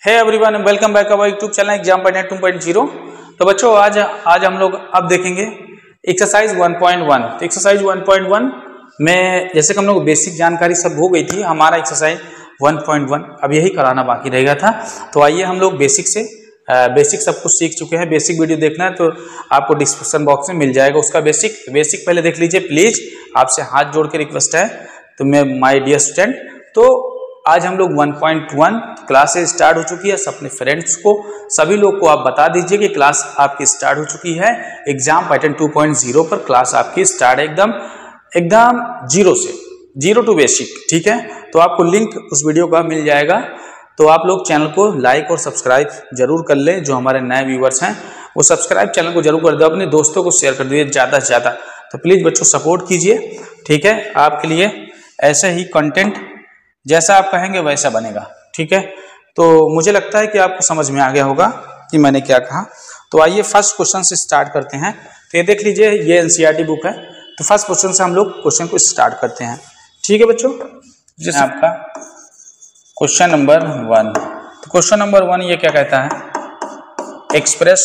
Hey everyone, welcome back our YouTube channel Exam Point 2.0। तो बच्चों आज हम लोग अब देखेंगे एक्सरसाइज 1.1। तो एक्सरसाइज 1.1 में जैसे कि हम लोग बेसिक जानकारी सब हो गई थी, हमारा एक्सरसाइज 1.1 अब यही कराना बाकी रह गया था। तो आइए हम लोग बेसिक सब कुछ सीख चुके हैं। बेसिक वीडियो देखना है तो आपको डिस्क्रिप्शन बॉक्स में मिल जाएगा उसका बेसिक पहले देख लीजिए प्लीज। आपसे हाथ जोड़ के रिक्वेस्ट है तो मैं माय डियर स्टूडेंट। तो आज हम लोग 1.1 क्लासेस स्टार्ट हो चुकी है। अपने फ्रेंड्स को सभी लोग को आप बता दीजिए कि क्लास आपकी स्टार्ट हो चुकी है। एग्जाम पैटर्न 2.0 पर क्लास आपकी स्टार्ट है एकदम जीरो टू बेसिक। ठीक है, तो आपको लिंक उस वीडियो का मिल जाएगा। तो आप लोग चैनल को लाइक और सब्सक्राइब जरूर कर लें। जो हमारे नए व्यूवर्स हैं वो सब्सक्राइब चैनल को जरूर कर दो, अपने दोस्तों को शेयर कर दीजिए ज़्यादा से ज़्यादा। तो प्लीज़ बच्चों सपोर्ट कीजिए। ठीक है, आपके लिए ऐसे ही कंटेंट जैसा आप कहेंगे वैसा बनेगा। ठीक है, तो मुझे लगता है कि आपको समझ में आ गया होगा कि मैंने क्या कहा। तो आइए फर्स्ट क्वेश्चन से स्टार्ट करते हैं। तो ये देख लीजिए, ये एनसीईआरटी बुक है। तो फर्स्ट क्वेश्चन से हम लोग क्वेश्चन को स्टार्ट करते हैं। ठीक है बच्चों, जैसे आपका क्वेश्चन नंबर 1। तो क्वेश्चन नंबर 1 ये क्या कहता है, express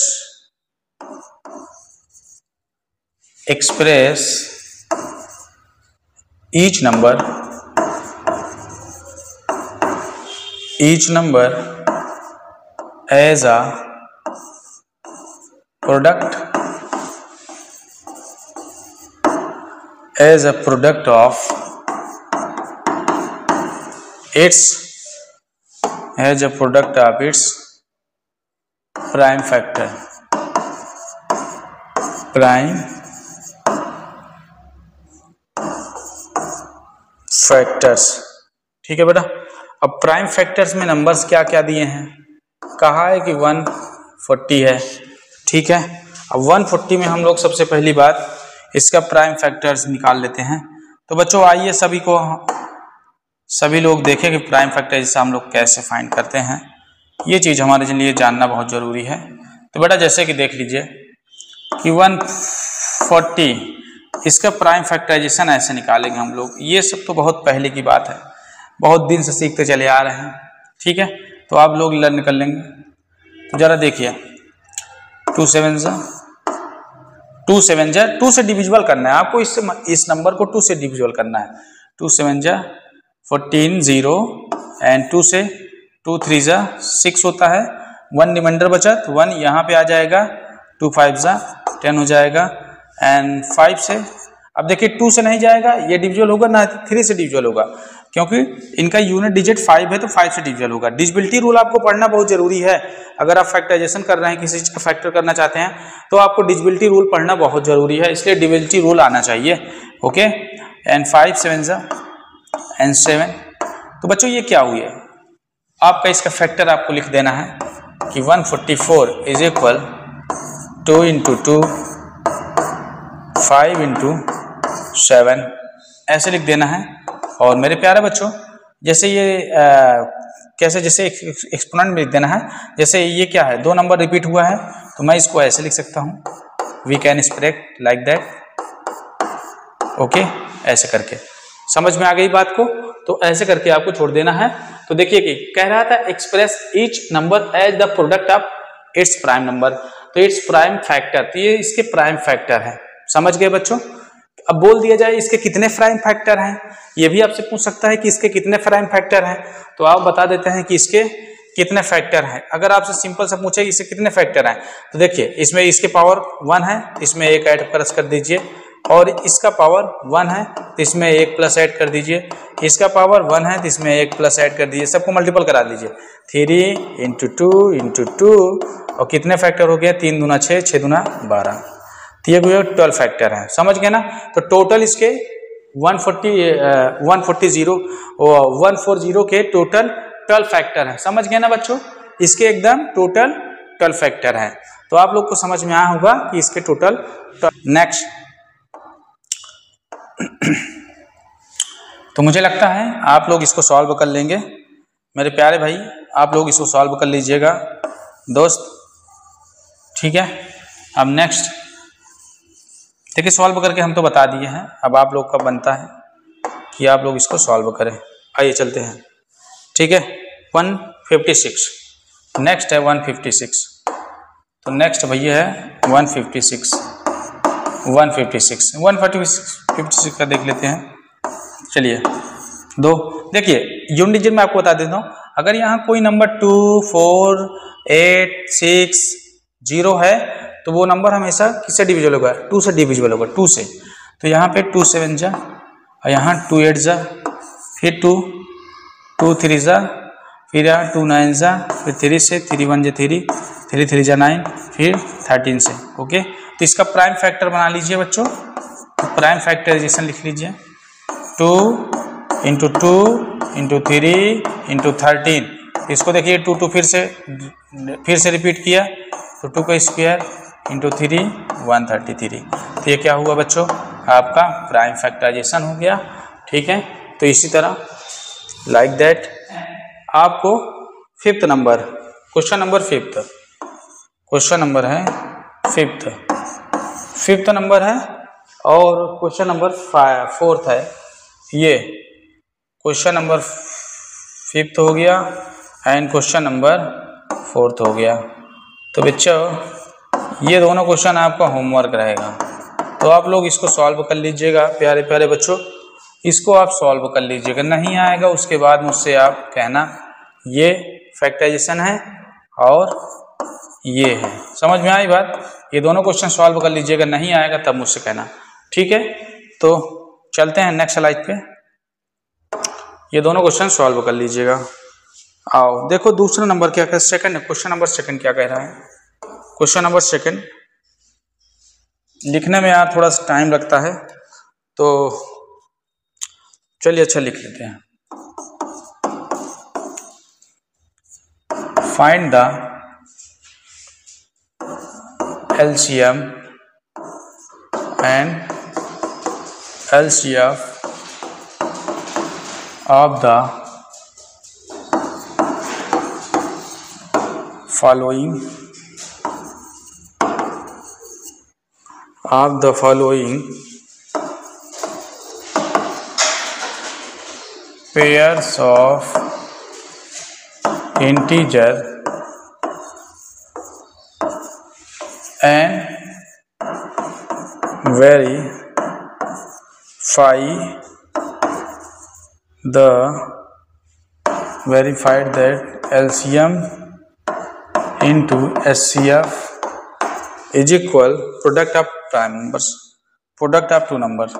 each number as a product of its prime factors. ठीक है बेटा, अब प्राइम फैक्टर्स में नंबर्स क्या क्या दिए हैं, कहा है कि 140 है। ठीक है, अब 140 में हम लोग सबसे पहली बात इसका प्राइम फैक्टर्स निकाल लेते हैं। तो बच्चों आइए सभी लोग देखें कि प्राइम फैक्टर जैसे हम लोग कैसे फाइंड करते हैं। ये चीज़ हमारे लिए जानना बहुत ज़रूरी है। तो बेटा जैसे कि देख लीजिए कि 140 इसका प्राइम फैक्टराइजेशन ऐसे निकालेंगे हम लोग। ये सब तो बहुत पहले की बात है, बहुत दिन से सीखते चले आ रहे हैं। ठीक है, तो आप लोग लर्न कर लेंगे। तो जरा देखिए 2 से डिविजिबल करना है आपको। इस नंबर को 2 से डिविजिबल करना है। 2 7 जा 14 0 एंड 2 से 2 3 जा 6 होता है। 1 रिमाइंडर बचा तो 1 यहाँ पे आ जाएगा। 2 5 जा 10 हो जाएगा एंड 5 से अब देखिए 2 से नहीं जाएगा, ये डिविजिबल होगा ना 3 से डिविजिबल होगा, क्योंकि इनका यूनिट डिजिट 5 है तो 5 से डिविजिबल होगा। डिविजिबिलिटी रूल आपको पढ़ना बहुत जरूरी है। अगर आप फैक्टराइजेशन कर रहे हैं, किसी चीज का फैक्टर करना चाहते हैं तो आपको डिविजिबिलिटी रूल पढ़ना बहुत जरूरी है, इसलिए डिविजिबिलिटी रूल आना चाहिए। ओके, एंड 5 7 जा एंड 7। तो बच्चों ये क्या हुई है, आपका इसका फैक्टर आपको लिख देना है कि 144 इज इक्वल 2 इंटू 2 5 इंटू 7 ऐसे लिख देना है। और मेरे प्यारे बच्चों जैसे ये जैसे एक्सपोनेंट में लिख देना है। जैसे ये क्या है, 2 नंबर रिपीट हुआ है तो मैं इसको ऐसे लिख सकता हूँ, we can spread like that. Okay, ऐसे करके समझ में आ गई बात को। तो ऐसे करके आपको छोड़ देना है। तो देखिए कि कह रहा था express each number as the product of its prime number. तो इट्स प्राइम फैक्टर, तो ये इसके प्राइम फैक्टर है। समझ गए बच्चों। अब बोल दिया जाए इसके कितने प्राइम फैक्टर हैं, ये भी आपसे पूछ सकता है कि इसके कितने प्राइम फैक्टर हैं। तो आप बता देते हैं कि इसके कितने फैक्टर हैं। अगर आपसे सिंपल से पूछे इससे कितने फैक्टर हैं, तो देखिए इसमें इसके पावर 1 है, इसमें एक ऐड प्लस कर दीजिए, और इसका पावर 1 है तो इसमें एक प्लस ऐड कर दीजिए, इसका पावर 1 है तो इसमें एक प्लस ऐड कर दीजिए, सबको मल्टीपल करा दीजिए। 3 इंटू 2 इंटू 2 और कितने फैक्टर हो गया, 3 दूना 6 6 दूना 12। तो ये 12 फैक्टर है। समझ गए ना। तो टोटल इसके 140 के टोटल 12 फैक्टर है। समझ गए ना बच्चों, इसके एकदम टोटल 12 फैक्टर है। तो आप लोग को समझ में आया होगा कि इसके टोटल। नेक्स्ट तो मुझे लगता है आप लोग इसको सॉल्व कर लेंगे मेरे प्यारे भाई, आप लोग इसको सॉल्व कर लीजिएगा दोस्त। ठीक है, अब नेक्स्ट देखिए सॉल्व करके हम तो बता दिए हैं, अब आप लोग का बनता है कि आप लोग इसको सॉल्व करें। आइए चलते हैं। ठीक है, 156 नेक्स्ट है 156। तो नेक्स्ट भैया है 156 का देख लेते हैं। चलिए दो, देखिए यूनिट डिजिट में आपको बता देता हूँ, अगर यहाँ कोई नंबर 2, 4, 8, 6, 0 है तो वो नंबर हमेशा किससे डिविजिबल होगा? 2 से डिविजिबल होगा, 2 से। तो यहाँ पे 2 7 जा, और यहाँ 2 8 जा, फिर 2 3 जा, फिर यहाँ 2 9 जा, फिर 3 से 3 1 जा 3, 3 3 जा 9, फिर 13 से। ओके, तो इसका प्राइम फैक्टर बना लीजिए बच्चों। तो प्राइम फैक्टराइजेशन लिख लीजिए 2 इंटू 2 इंटू 3 इंटू 13। इसको देखिए 2 2 फिर से रिपीट किया, तो 2 का स्क्वायर इंटू 3 133। तो ये क्या हुआ बच्चों? आपका प्राइम फैक्टराइजेशन हो गया। ठीक है, तो इसी तरह लाइक दैट आपको fifth number, question number fifth, question number है फिफ्थ नंबर है, और क्वेश्चन नंबर फोर्थ है। ये क्वेश्चन नंबर फिफ्थ हो गया एंड क्वेश्चन नंबर फोर्थ हो गया। तो बच्चों ये दोनों क्वेश्चन आपका होमवर्क रहेगा, तो आप लोग इसको सॉल्व कर लीजिएगा। प्यारे प्यारे बच्चों, इसको आप सॉल्व कर लीजिएगा, नहीं आएगा उसके बाद मुझसे आप कहना ये फैक्टराइजेशन है और ये है। समझ में आई बात? ये दोनों क्वेश्चन सॉल्व कर लीजिएगा, नहीं आएगा तब मुझसे कहना। ठीक है, तो चलते हैं नेक्स्ट स्लाइड पे। ये दोनों क्वेश्चन सॉल्व कर लीजिएगा। आओ देखो दूसरा नंबर क्या कह, सेकंड क्वेश्चन नंबर सेकंड क्या कह रहा है। क्वेश्चन नंबर सेकंड लिखने में यार थोड़ा सा टाइम लगता है, तो चलिए अच्छा लिख लेते हैं। Find the LCM and LCF of the following pairs of integer and verified that LCM into SCF is equal product of prime numbers, product of two numbers,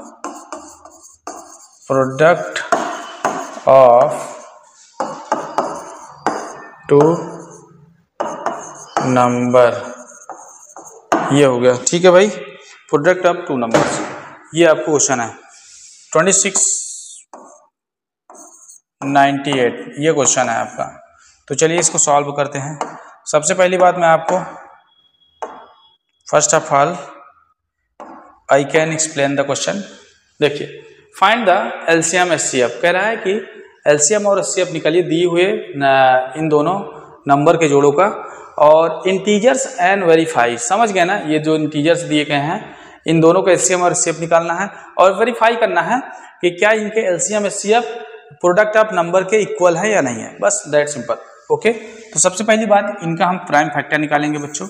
product of two number। ये हो गया। ठीक है भाई, product of two numbers, ये आपको question है 2698, ये क्वेश्चन है आपका। तो चलिए इसको सॉल्व करते हैं। सबसे पहली बात मैं आपको first of all I can explain the question. देखिए फाइंड द LCM SCF, कह रहा है कि LCM और SCF निकालिए दिए हुए इन दोनों नंबर के जोड़ों का, और इंटीजर्स एंड वेरीफाई। समझ गए ना, ये जो इंटीजर्स दिए गए हैं इन दोनों का LCM और SCF निकालना है और वेरीफाई करना है कि क्या इनके LCM SCF product of number के इक्वल है या नहीं है, बस दैट सिंपल। ओके, तो सबसे पहली बात इनका हम प्राइम फैक्टर निकालेंगे बच्चों।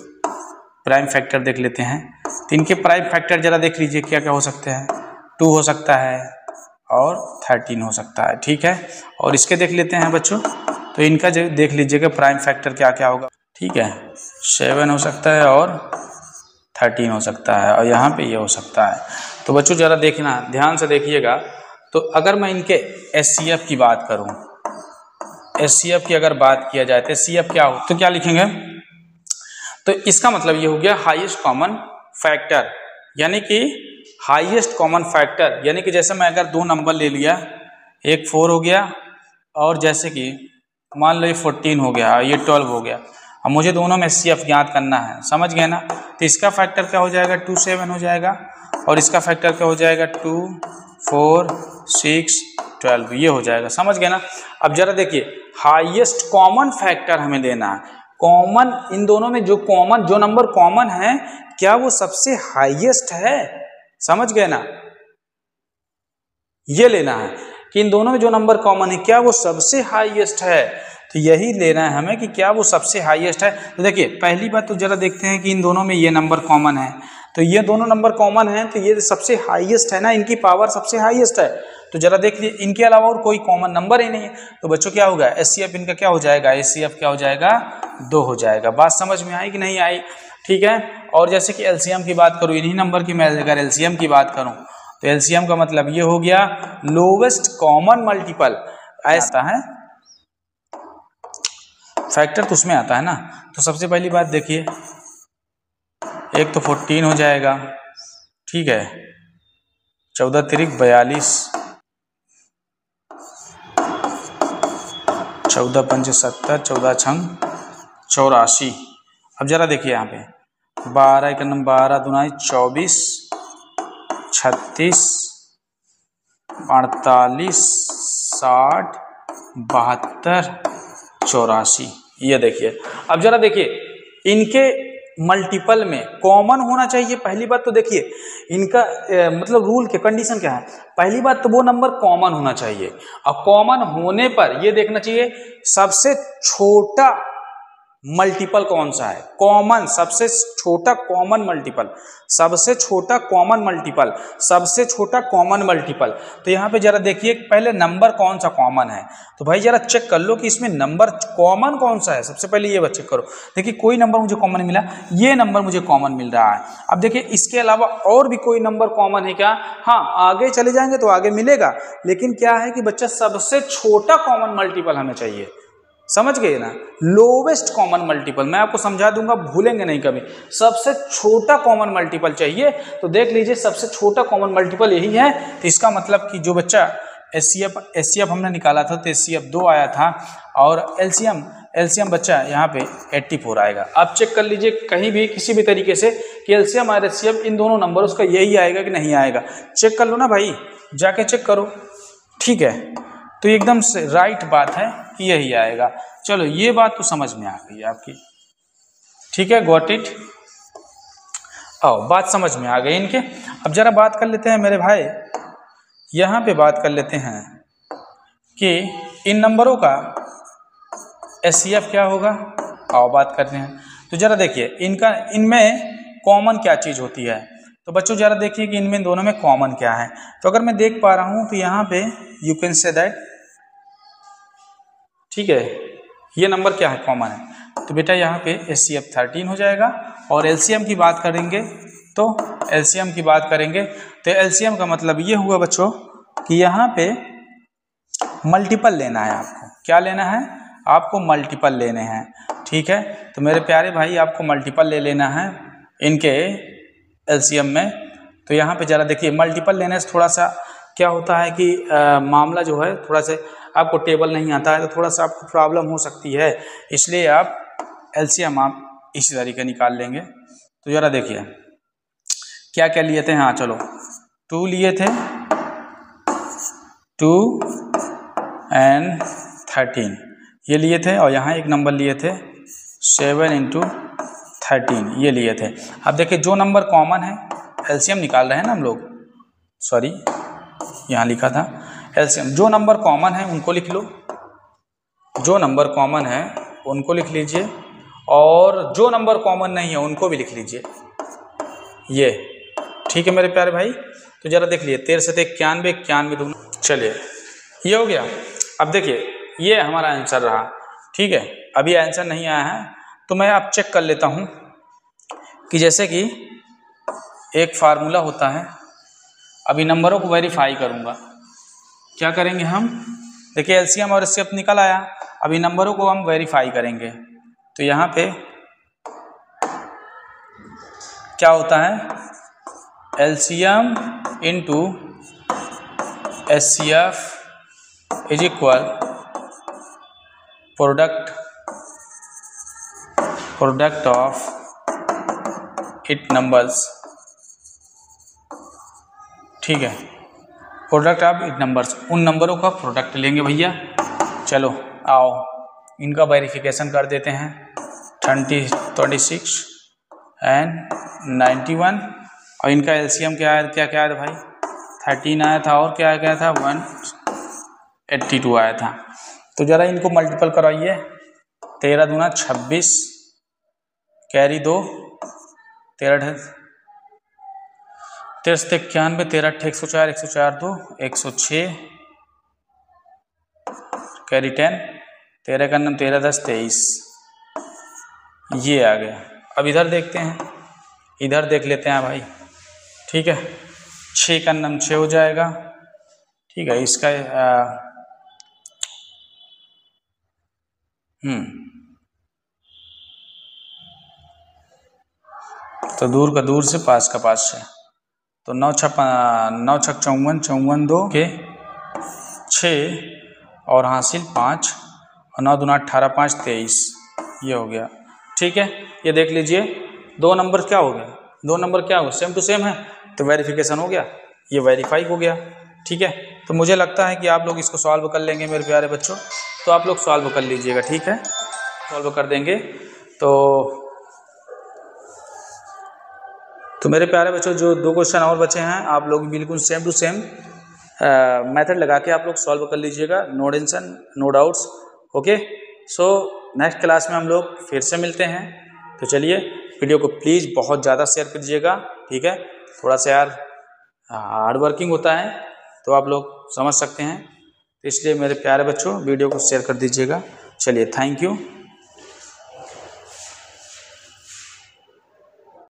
प्राइम फैक्टर देख लेते हैं, तो इनके प्राइम फैक्टर जरा देख लीजिए क्या क्या हो सकते हैं। 2 हो सकता है और 13 हो सकता है। ठीक है, और इसके देख लेते हैं बच्चों, तो इनका जो देख लीजिएगा प्राइम फैक्टर क्या क्या होगा। ठीक है, 7 हो सकता है और 13 हो सकता है, और यहाँ पे ये हो सकता है। तो बच्चों जरा देखना, ध्यान से देखिएगा। तो अगर मैं इनके SCF की बात करूँ, SCF की अगर बात किया जाए तो SCF क्या हो, तो क्या लिखेंगे, तो इसका मतलब ये हो गया हाईएस्ट कॉमन फैक्टर, यानी कि हाईएस्ट कॉमन फैक्टर, यानी कि जैसे मैं अगर 2 नंबर ले लिया, एक 4 हो गया और जैसे कि मान लो ये 14 हो गया, ये 12 हो गया। अब मुझे दोनों में SCF ज्ञात करना है, समझ गए ना। तो इसका फैक्टर क्या हो जाएगा, 2 7 हो जाएगा, और इसका फैक्टर क्या हो जाएगा, 2 4 6 12, ये हो जाएगा। समझ गए ना। अब जरा देखिए हाईएस्ट कॉमन फैक्टर हमें देना है, कॉमन इन दोनों में जो नंबर कॉमन है क्या वो सबसे हाईएस्ट है, समझ गए ना। ये लेना है कि इन दोनों में जो नंबर कॉमन है क्या वो सबसे हाईएस्ट है। तो यही लेना है हमें कि क्या वो सबसे हाईएस्ट है। तो देखिए पहली बात तो जरा देखते हैं कि इन दोनों में ये नंबर कॉमन है, तो ये दोनों नंबर कॉमन है तो ये सबसे हाईएस्ट है ना, इनकी पावर सबसे हाईएस्ट है। तो जरा देख लीजिए इनके अलावा और कोई कॉमन नंबर ही नहीं है। तो बच्चों क्या होगा, एचसीएफ इनका क्या हो जाएगा, एचसीएफ क्या हो जाएगा, 2 हो जाएगा। बात समझ में आई कि नहीं आई? ठीक है। और जैसे कि एलसीएम की बात करूँ, इन्हीं नंबर की मैं अगर एलसीएम की बात करूँ तो एलसीएम का मतलब ये हो गया लोवेस्ट कॉमन मल्टीपल। ऐसा है फैक्टर तो उसमें आता है ना। तो सबसे पहली बात देखिए, एक तो 14 हो जाएगा, ठीक है, 14 तिरिक 42, 14 पंच 70, 14 छंग 84। अब जरा देखिए यहाँ पे 12 एक नंबर 12 दुनाई 24, 36, 48, 60, 72, 84। ये देखिए। अब जरा देखिए इनके मल्टीपल में कॉमन होना चाहिए। पहली बात तो देखिए इनका मतलब रूल के कंडीशन क्या है, पहली बात तो वो नंबर कॉमन होना चाहिए। और कॉमन होने पर ये देखना चाहिए सबसे छोटा मल्टीपल कौन सा है, कॉमन सबसे छोटा कॉमन मल्टीपल, सबसे छोटा कॉमन मल्टीपल, सबसे छोटा कॉमन मल्टीपल। तो यहाँ पे जरा देखिए पहले नंबर कौन सा कॉमन है, तो भाई जरा चेक कर लो कि इसमें नंबर कॉमन कौन सा है। सबसे पहले ये चेक करो। देखिए कोई नंबर मुझे कॉमन मिला, ये नंबर मुझे कॉमन मिल रहा है। अब देखिए इसके अलावा और भी कोई नंबर कॉमन है क्या? हाँ, आगे चले जाएंगे तो आगे मिलेगा, लेकिन क्या है कि बच्चा सबसे छोटा कॉमन मल्टीपल हमें चाहिए। समझ गए ना, लोवेस्ट कॉमन मल्टीपल मैं आपको समझा दूंगा, भूलेंगे नहीं कभी। सबसे छोटा कॉमन मल्टीपल चाहिए। तो देख लीजिए सबसे छोटा कॉमन मल्टीपल यही है। तो इसका मतलब कि जो बच्चा एचसीएफ हमने निकाला था तो एचसीएफ 2 आया था, और एलसीएम बच्चा यहाँ पे 84 आएगा। आप चेक कर लीजिए कहीं भी किसी भी तरीके से कि एलसीएम और एचसीएफ इन दोनों नंबर उसका यही आएगा कि नहीं आएगा। चेक कर लो ना भाई, जाके चेक करो, ठीक है। तो एकदम से राइट बात है कि यही आएगा। चलो ये बात तो समझ में आ गई आपकी, ठीक है, गॉट इट। आओ बात समझ में आ गई इनके। अब जरा बात कर लेते हैं मेरे भाई, यहाँ पे बात कर लेते हैं कि इन नंबरों का एचसीएफ क्या होगा। आओ बात करते हैं। तो जरा देखिए इनमें कॉमन क्या चीज़ होती है। तो बच्चों जरा देखिए कि इनमें दोनों में कॉमन क्या है। तो अगर मैं देख पा रहा हूँ तो यहाँ पे यू कैन से दैट, ठीक है, ये नंबर क्या है, कॉमन है। तो बेटा यहाँ पे एचसीएफ 13 हो जाएगा। और एलसीएम की बात करेंगे तो एलसीएम की बात करेंगे तो एलसीएम का मतलब ये हुआ बच्चों कि यहाँ पे मल्टीपल लेना है आपको। क्या लेना है आपको? मल्टीपल लेने हैं, ठीक है। तो मेरे प्यारे भाई आपको मल्टीपल ले लेना है इनके एलसीएम में। तो यहाँ पे जरा देखिए मल्टीपल लेने से थोड़ा सा क्या होता है कि मामला जो है थोड़ा सा आपको टेबल नहीं आता है तो थोड़ा सा आपको प्रॉब्लम हो सकती है, इसलिए आप एलसीएम आप इसी तरीके निकाल लेंगे। तो जरा देखिए क्या क्या लिए थे। हाँ चलो 2 लिए थे, 2 and 13 ये लिए थे, और यहाँ एक नंबर लिए थे 7 into 13 ये लिए थे। अब देखिए जो नंबर कॉमन है, एलसीएम निकाल रहे हैं ना हम लोग, सॉरी यहाँ लिखा था एलसीएम, जो नंबर कॉमन है उनको लिख लो, जो नंबर कॉमन है उनको लिख लीजिए, और जो नंबर कॉमन नहीं है उनको भी लिख लीजिए, ये ठीक है मेरे प्यारे भाई। तो जरा देख लिए 13 से 91, 91 दूना, चलिए ये हो गया। अब देखिए ये हमारा आंसर रहा, ठीक है। अभी आंसर नहीं आया है तो मैं आप चेक कर लेता हूँ कि जैसे कि एक फार्मूला होता है, अभी नंबरों को वेरीफाई करूँगा। क्या करेंगे हम, देखिए एलसीएम और एचसीएफ निकल आया, अभी नंबरों को हम वेरीफाई करेंगे। तो यहाँ पे क्या होता है, LCM into HCF is equal product of it numbers, ठीक है, प्रोडक्ट ऑफ इट नंबर्स, उन नंबरों का प्रोडक्ट लेंगे भैया। चलो आओ इनका वेरिफिकेशन कर देते हैं। 26 एंड 91, और इनका एलसीएम क्या आया, क्या क्या आया था भाई, 13 आया था, और क्या था 182 आया था। तो जरा इनको मल्टीपल कराइए। 13 दूना 26, कैरी 2, 13 13 91, 13 104, 104 2 106, कैरी 10, 13 का नम 13 10 23, ये आ गया। अब इधर देखते हैं, इधर देख लेते हैं भाई, ठीक है। 6 का नम 6 हो जाएगा, ठीक है। इसका तो दूर का दूर से पास का पास से, तो 9 छक 54, 54 2 के 6 और हासिल 5 और 9 दूना 18 5 23, ये हो गया, ठीक है। ये देख लीजिए 2 नंबर क्या हो गया, 2 नंबर क्या हो, सेम टू सेम है, तो वेरिफिकेशन हो गया, ये वेरीफाई हो गया, ठीक है। तो मुझे लगता है कि आप लोग इसको सॉल्व कर लेंगे मेरे प्यारे बच्चों, तो आप लोग सॉल्व कर लीजिएगा, ठीक है, सॉल्व कर देंगे। तो मेरे प्यारे बच्चों जो 2 क्वेश्चन और बचे हैं, आप लोग बिल्कुल सेम टू सेम मेथड लगा के आप लोग सॉल्व कर लीजिएगा, no tension no doubts, okay. So next class में हम लोग फिर से मिलते हैं। तो चलिए वीडियो को प्लीज़ बहुत ज़्यादा शेयर कर दीजिएगा, ठीक है। थोड़ा सा यार हार्ड वर्किंग होता है, तो आप लोग समझ सकते हैं, तो इसलिए मेरे प्यारे बच्चों वीडियो को शेयर कर दीजिएगा। चलिए, थैंक यू।